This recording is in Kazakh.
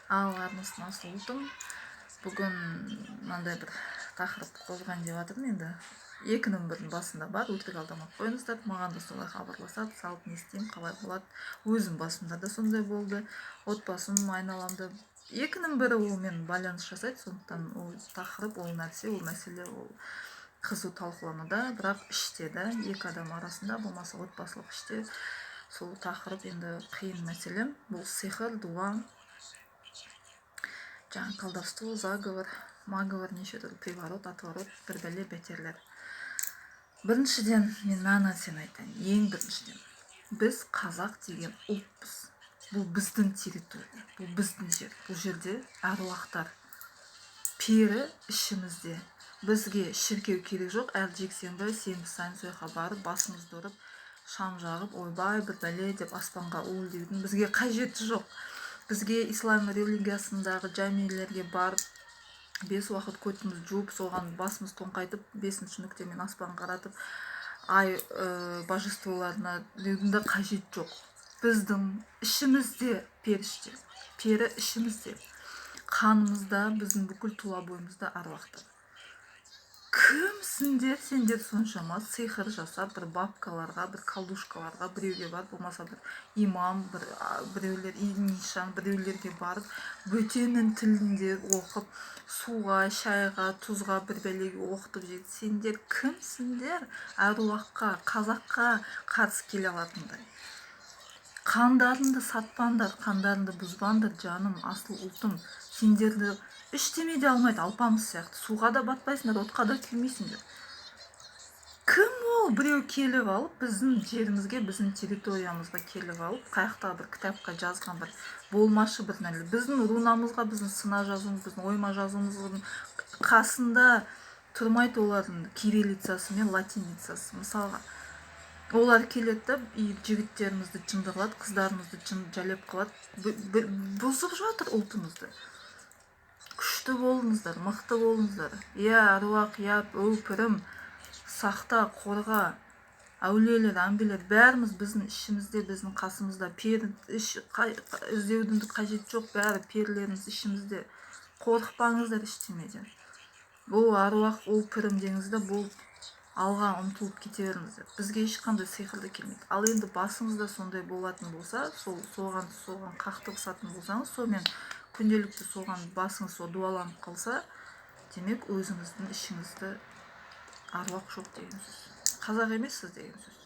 Ағаларымыздың асыл ұлтым. Бүгін мынандай бір тақырып қозғайын деп жатырмын. Енді 2-нің басында бар, өтірік алдамай қойыңыздар. Маған да солай хабарласады, салып не істеймін, қалай болады. Өзім басымда да сондай болды. Отбасым, айналамда 2-нің ол мен байланыс жасайды, сондықтан ол тақырып, ол нәрсе, ол мәселе, ол қызу талқылануда, бірақ іште да 2 адам арасында, болмаса отбасылық іште сол тақырып енді қиын мәселе. Бұл сиқыр, дуа, жаңағы колдовство, заговор, маговор, неше түрлі приворот, отворот, бір бәле бетерлер. Біріншіден мен мына нәрсені айтайын. Ең біріншіден біз қазақ деген ұлтпыз. Бұл біздің территория, бұл біздің жер. Бұл жерде әруақтар, пері ішімізде. Бізге шіркеу керек жоқ. Әр жексенбі, сенбі сайын сойқа барып, басымызды ұрып, шам жағып, ойбай бір бәле деп аспанға уілдеудің бізге қажеті жоқ. Бізге ислам религиясындағы жамилерге барып, 5 уақыт көтіміз жуып, соған басымыз тоңқайтып, 5-ші нүктемен аспан қаратып, ай божестволарына деудің де қажет жоқ. Біздің ішімізде періште, пері ішімізде, қанымызда, біздің бүкіл туа бойымызда әруақтар. Кімсіңдер сендер соншама сиқыр жасап, бір бабкаларға, бір колдушкаларға, біреуге барып, болмаса бір имам, біреулер нишан, біреулерге барып, бөтеннің тілінде оқып, суға, шайға, тұзға, бір бәлеге оқытып жеді. Сендер кімсіңдер әруаққа, қазаққа қарсы келе алатындай? Қандарыңды сатпаңдар, қандарыңды бұзбаңдар, жаным, асыл ұлтым. Сендерді ештеме де алмайды, алпамыс сияқты. Суға да батпайсыңдар, отқа да күймейсіңдер. Кім ол? Біреу келіп алып, біздің жерімізге, біздің территориямызға келіп алып, қаяқта бір кітапқа жазған бір болмашы бір нәрсе. Біздің рунамызға, біздің сына жазуымыз, біздің ойма жазуымыздың қасында тұрмайды олардың кириллицасы мен латиницасы. Мысалға, олар келеді да, жігіттерімізді жындырлады, қыздарымызды жалеп қылады, бұзып жатыр ұлтымызды. Күшті болыңыздар, мықты болыңыздар. Аруақ, өпірім, сақта, қорға, әулиелер, әмбелер, бәріміз біздің ішімізде, біздің қасымызда. Пері іздеудің қажет жоқ, бәрі перілеріміз ішімізде. Қорықпаңыздар ештемеден. Бұл аруақ, ол пірім деңізді, бұл алға ұмтылып кете беріңіздер. Бізге ешқандай сиқырды келмейді. Ал енді басыңызда сондай болатын болса, соған қақтығысатын болсаңыз, сонымен күнделікті соған басыңыз дуаланып қалса, демек өзіңіздің ішіңізде аруақ жоқ деген сөз. Қазақ емессіз деген сөз.